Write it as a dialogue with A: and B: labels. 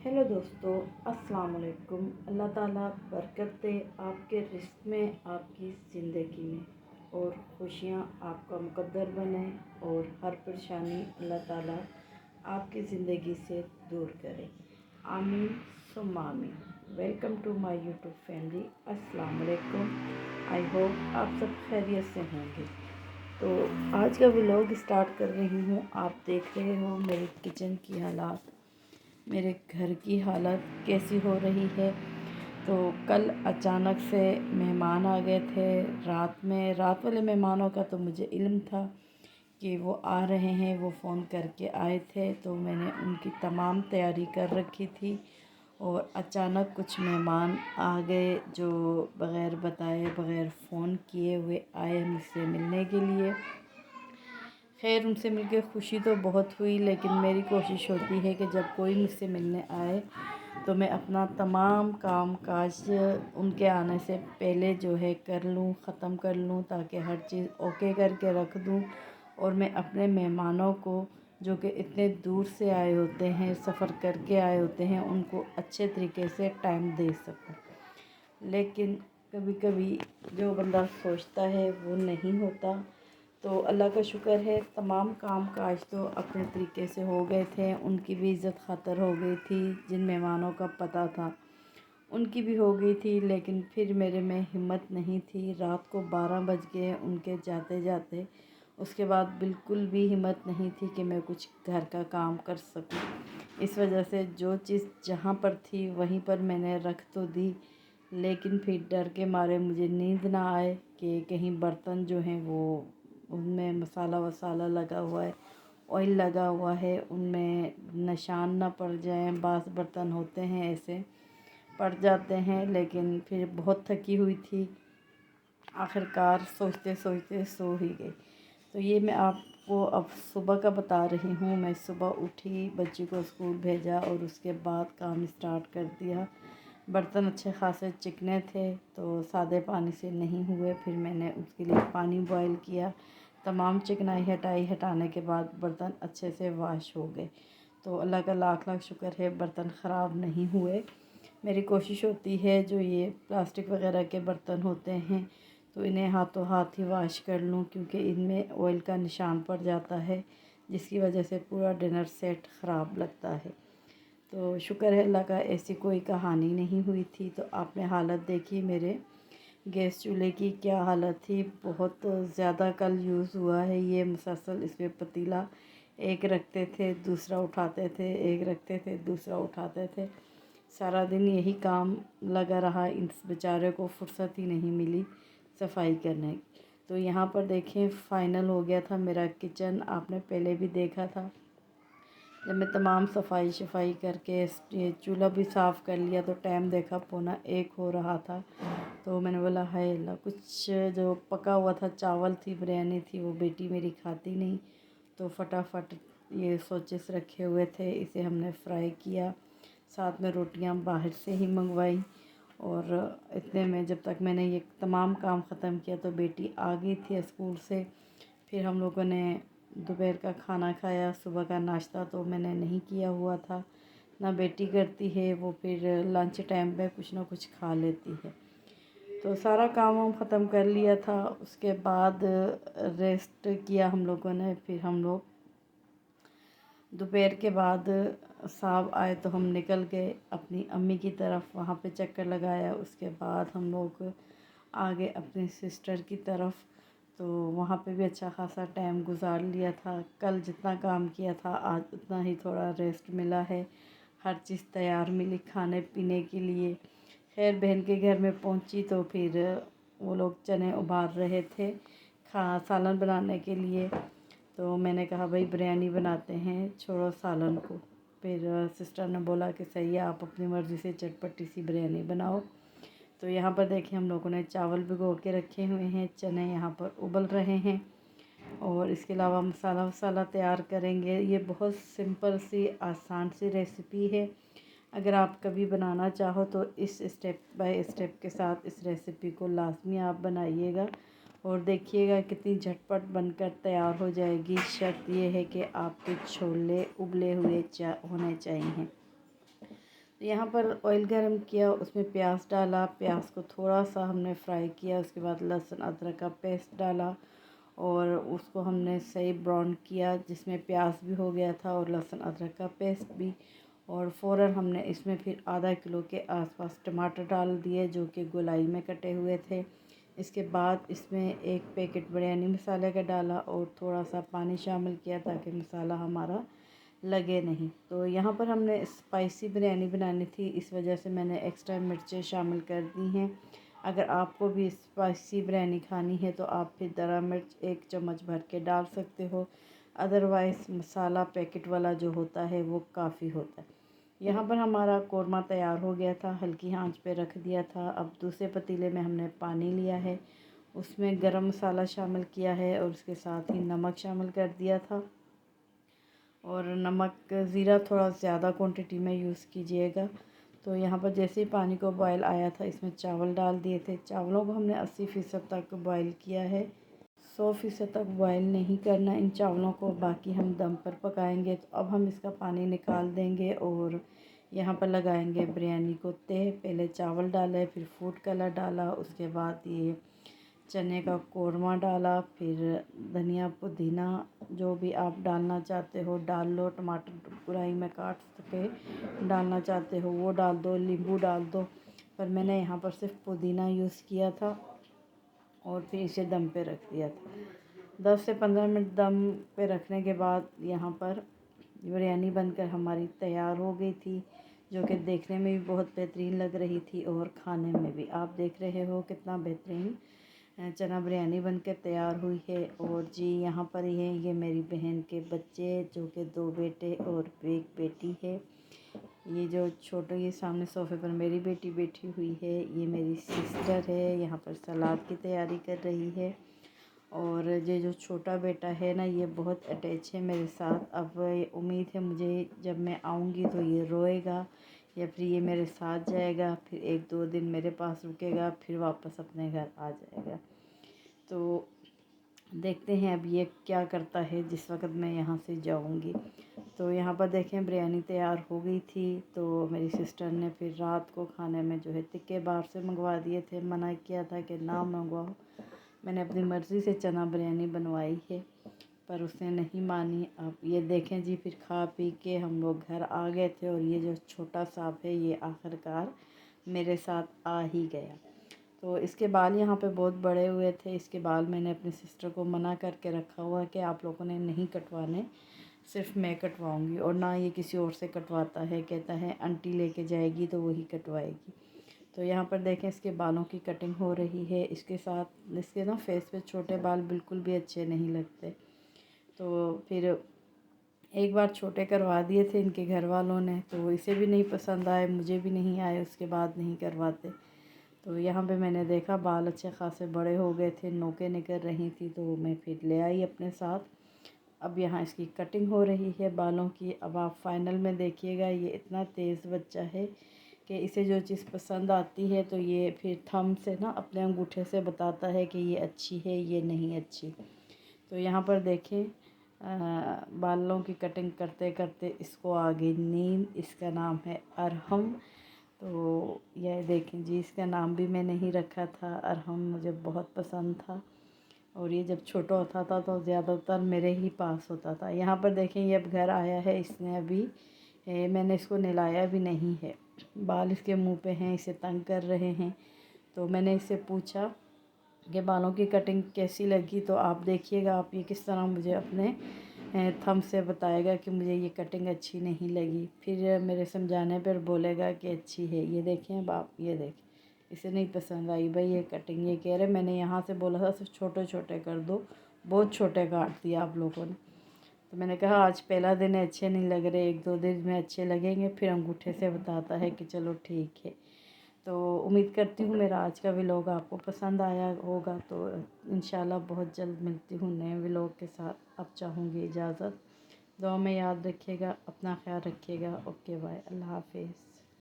A: Hello दोस्तों, अस्सलाम वालेकुम। अल्लाह ताला बरकत दे आपके रिस्क में, आपकी ज़िंदगी में, और खुशियाँ आपका मुकद्दर बने और हर परेशानी अल्लाह ताला आपकी ज़िंदगी से दूर करे। आमीन सुम्मा आमीन। Welcome to my YouTube family. अस्सलाम वालेकुम। आई होप आप सब खैरियत से होंगे। तो आज का व्लॉग स्टार्ट कर रही हूँ। आप देख रहे हो मेरे किचन की हालात, मेरे घर की हालत कैसी हो रही है। तो कल अचानक से मेहमान आ गए थे रात वाले मेहमानों का तो मुझे इल्म था कि वो आ रहे हैं। वो फ़ोन करके आए थे तो मैंने उनकी तमाम तैयारी कर रखी थी। और अचानक कुछ मेहमान आ गए जो बग़ैर बताए, बग़ैर फ़ोन किए हुए आए मुझसे मिलने के लिए। खैर, उनसे मिलके खुशी तो बहुत हुई, लेकिन मेरी कोशिश होती है कि जब कोई मुझसे मिलने आए तो मैं अपना तमाम काम काज उनके आने से पहले जो है कर लूँ, ख़त्म कर लूँ, ताकि हर चीज़ ओके करके रख दूँ और मैं अपने मेहमानों को जो कि इतने दूर से आए होते हैं, सफ़र करके आए होते हैं, उनको अच्छे तरीके से टाइम दे सकूँ। लेकिन कभी कभी जो बंदा सोचता है वो नहीं होता। तो अल्लाह का शुक्र है, तमाम काम काज तो अपने तरीके से हो गए थे। उनकी भी इज़्ज़त खातर हो गई थी, जिन मेहमानों का पता था उनकी भी हो गई थी। लेकिन फिर मेरे में हिम्मत नहीं थी। रात को 12 बज गए उनके जाते जाते। उसके बाद बिल्कुल भी हिम्मत नहीं थी कि मैं कुछ घर का काम कर सकूं। इस वजह से जो चीज़ जहाँ पर थी वहीं पर मैंने रख तो दी, लेकिन फिर डर के मारे मुझे नींद ना आए कि कहीं बर्तन जो हैं वो उनमें मसाला वसाला लगा हुआ है, ऑयल लगा हुआ है, उनमें निशान ना पड़ जाएं। बास बर्तन होते हैं ऐसे, पड़ जाते हैं। लेकिन फिर बहुत थकी हुई थी, आखिरकार सोचते सोचते सो ही गई। तो ये मैं आपको अब सुबह का बता रही हूँ। मैं सुबह उठी, बच्ची को स्कूल भेजा और उसके बाद काम स्टार्ट कर दिया। बर्तन अच्छे खासे चिकने थे तो सादे पानी से नहीं हुए। फिर मैंने उसके लिए पानी बॉयल किया। तमाम चिकनाई हटाई, हटाने के बाद बर्तन अच्छे से वॉश हो गए। तो अल्लाह का लाख लाख शुक्र है, बर्तन ख़राब नहीं हुए। मेरी कोशिश होती है जो ये प्लास्टिक वगैरह के बर्तन होते हैं तो इन्हें हाथों हाथ ही वॉश कर लूँ, क्योंकि इनमें ऑयल का निशान पड़ जाता है, जिसकी वजह से पूरा डिनर सेट ख़राब लगता है। तो शुक्र है अल्लाह का, ऐसी कोई कहानी नहीं हुई थी। तो आपने हालत देखी मेरे गैस चूल्हे की क्या हालत थी। बहुत ज़्यादा कल यूज़ हुआ है ये मुसलसल। इसमें पतीला एक रखते थे दूसरा उठाते थे, एक रखते थे दूसरा उठाते थे। सारा दिन यही काम लगा रहा, इन बेचारे को फुर्सत ही नहीं मिली सफाई करने की। तो यहाँ पर देखें, फ़ाइनल हो गया था मेरा किचन। आपने पहले भी देखा था जब मैं तमाम सफाई करके ये चूल्हा भी साफ़ कर लिया तो टाइम देखा 12:45 हो रहा था। तो मैंने बोला हाय अल्लाह, कुछ जो पका हुआ था, चावल थी, बिरयानी थी, वो बेटी मेरी खाती नहीं। तो फटाफट ये सोचेस रखे हुए थे, इसे हमने फ्राई किया। साथ में रोटियां बाहर से ही मंगवाई। और इतने में जब तक मैंने ये तमाम काम ख़त्म किया तो बेटी आ गई थी स्कूल से। फिर हम लोगों ने दोपहर का खाना खाया। सुबह का नाश्ता तो मैंने नहीं किया हुआ था, ना बेटी करती है, वो फिर लंच टाइम पे कुछ ना कुछ खा लेती है। तो सारा काम हम ख़त्म कर लिया था। उसके बाद रेस्ट किया हम लोगों ने। फिर हम लोग दोपहर के बाद साहब आए तो हम निकल गए अपनी अम्मी की तरफ, वहाँ पे चक्कर लगाया। उसके बाद हम लोग आ गए अपनी सिस्टर की तरफ। तो वहाँ पे भी अच्छा खासा टाइम गुजार लिया था। कल जितना काम किया था आज उतना ही थोड़ा रेस्ट मिला है। हर चीज़ तैयार मिली खाने पीने के लिए। खैर, बहन के घर में पहुँची तो फिर वो लोग चने उबाल रहे थे सालन बनाने के लिए। तो मैंने कहा भाई बिरयानी बनाते हैं, छोड़ो सालन को। फिर सिस्टर ने बोला कि सही है, आप अपनी मर्ज़ी से चटपटी सी बिरयानी बनाओ। तो यहाँ पर देखिए, हम लोगों ने चावल भिगो के रखे हुए हैं, चने यहाँ पर उबल रहे हैं। और इसके अलावा मसाला वसाला तैयार करेंगे। ये बहुत सिंपल सी आसान सी रेसिपी है। अगर आप कभी बनाना चाहो तो इस स्टेप बाय स्टेप के साथ इस रेसिपी को लाजमी आप बनाइएगा और देखिएगा कितनी झटपट बनकर तैयार हो जाएगी। शर्त ये है कि आपके छोले उबले हुए होने चाहिए। तो यहाँ पर ऑयल गरम किया, उसमें प्याज डाला, प्याज को थोड़ा सा हमने फ्राई किया, उसके बाद लहसुन अदरक का पेस्ट डाला और उसको हमने सही ब्राउन किया, जिसमें प्याज भी हो गया था और लहसुन अदरक का पेस्ट भी। और फ़ौरन हमने इसमें फिर आधा किलो के आसपास टमाटर डाल दिए जो कि गोलाई में कटे हुए थे। इसके बाद इसमें एक पैकेट बिरयानी मसाले का डाला और थोड़ा सा पानी शामिल किया ताकि मसाला हमारा लगे नहीं। तो यहाँ पर हमने स्पाइसी बिरयानी बनानी थी, इस वजह से मैंने एक्स्ट्रा मिर्चें शामिल कर दी हैं। अगर आपको भी स्पाइसी बिरयानी खानी है तो आप फिर दरा मिर्च 1 चम्मच भर के डाल सकते हो, अदरवाइज़ मसाला पैकेट वाला जो होता है वो काफ़ी होता है। यहाँ पर हमारा कोरमा तैयार हो गया था, हल्की आंच पे रख दिया था। अब दूसरे पतीले में हमने पानी लिया है, उसमें गरम मसाला शामिल किया है और उसके साथ ही नमक शामिल कर दिया था। और नमक ज़ीरा थोड़ा ज़्यादा क्वांटिटी में यूज़ कीजिएगा। तो यहाँ पर जैसे ही पानी को बॉयल आया था, इसमें चावल डाल दिए थे। चावलों को हमने 80% तक बॉयल किया है, 100% तक बॉयल नहीं करना इन चावलों को, बाकी हम दम पर पकाएंगे। तो अब हम इसका पानी निकाल देंगे और यहाँ पर लगाएंगे बिरयानी को तह। पहले चावल डाले, फिर फूड कलर डाला, उसके बाद ये चने का कोरमा डाला, फिर धनिया पुदीना जो भी आप डालना चाहते हो डाल लो, टमाटर कढ़ाई में काट के डालना चाहते हो वो डाल दो, नींबू डाल दो, पर मैंने यहाँ पर सिर्फ पुदीना यूज़ किया था और फिर इसे दम पे रख दिया था। 10 से 15 मिनट दम पे रखने के बाद यहाँ पर बिरयानी बनकर हमारी तैयार हो गई थी, जो कि देखने में भी बहुत बेहतरीन लग रही थी और खाने में भी। आप देख रहे हो कितना बेहतरीन चना बिरयानी बनकर तैयार हुई है। और जी यहाँ पर ये मेरी बहन के बच्चे, जो कि 2 बेटे और 1 बेटी है। ये जो छोटे ये सामने सोफ़े पर मेरी बेटी बैठी हुई है, ये मेरी सिस्टर है, यहाँ पर सलाद की तैयारी कर रही है। और ये जो छोटा बेटा है ना, ये बहुत अटैच है मेरे साथ। अब ये उम्मीद है मुझे जब मैं आऊँगी तो ये रोएगा या फिर ये मेरे साथ जाएगा, फिर 1-2 दिन मेरे पास रुकेगा, फिर वापस अपने घर आ जाएगा। तो देखते हैं अब ये क्या करता है जिस वक्त मैं यहाँ से जाऊँगी। तो यहाँ पर देखें बिरयानी तैयार हो गई थी। तो मेरी सिस्टर ने फिर रात को खाने में जो है टिक्के बाहर से मंगवा दिए थे, मना किया था कि ना मंगवाओ। मैंने अपनी मर्ज़ी से चना बिरयानी बनवाई है, पर उसने नहीं मानी। अब ये देखें जी, फिर खा पी के हम लोग घर आ गए थे और ये जो छोटा सांप है ये आखिरकार मेरे साथ आ ही गया। तो इसके बाल यहाँ पे बहुत बड़े हुए थे, इसके बाल मैंने अपनी सिस्टर को मना करके रखा हुआ है कि आप लोगों ने नहीं कटवाने, सिर्फ मैं कटवाऊँगी। और ना ये किसी और से कटवाता है, कहता है आंटी लेके जाएगी तो वही कटवाएगी। तो यहाँ पर देखें इसके बालों की कटिंग हो रही है। इसके साथ इसके ना फेस पे छोटे बाल बिल्कुल भी अच्छे नहीं लगते। तो फिर एक बार छोटे करवा दिए थे इनके घर वालों ने, तो इसे भी नहीं पसंद आए, मुझे भी नहीं आए, उसके बाद नहीं करवाते। तो यहाँ पे मैंने देखा बाल अच्छे खासे बड़े हो गए थे, नोकें निकल रही थी, तो मैं फिर ले आई अपने साथ। अब यहाँ इसकी कटिंग हो रही है बालों की। अब आप फाइनल में देखिएगा, ये इतना तेज़ बच्चा है कि इसे जो चीज़ पसंद आती है तो ये फिर थंब से ना अपने अंगूठे से बताता है कि ये अच्छी है, ये नहीं अच्छी। तो यहाँ पर देखें बालों की कटिंग करते करते इसको आ गई नींद। इसका नाम है अरहम। तो यह देखें जी, इसका नाम भी मैंने ही रखा था अरहम, मुझे बहुत पसंद था। और ये जब छोटा होता था तो ज़्यादातर मेरे ही पास होता था। यहाँ पर देखें ये अब घर आया है, इसने अभी मैंने इसको नहलाया भी नहीं है, बाल इसके मुंह पे हैं, इसे तंग कर रहे हैं। तो मैंने इससे पूछा कि बालों की कटिंग कैसी लगी, तो आप देखिएगा आप ये किस तरह मुझे अपने थंब से बताएगा कि मुझे ये कटिंग अच्छी नहीं लगी। फिर मेरे समझाने पर बोलेगा कि अच्छी है। ये देखें अब आप, ये देखें इसे नहीं पसंद आई भाई ये कटिंग। ये कह रहे मैंने यहाँ से बोला था सिर्फ छोटे छोटे कर दो, बहुत छोटे काट दिए आप लोगों ने। तो मैंने कहा आज पहला दिन है, अच्छे नहीं लग रहे, 1-2 दिन में अच्छे लगेंगे। फिर अंगूठे से बताता है कि चलो ठीक है। तो उम्मीद करती हूँ मेरा आज का व्लॉग आपको पसंद आया होगा। तो इंशाल्लाह बहुत जल्द मिलती हूँ नए व्लॉग के साथ। अब चाहूँगी इजाज़त। दुआ में याद रखिएगा, अपना ख्याल रखिएगा। ओके बाय, अल्लाह हाफिज़।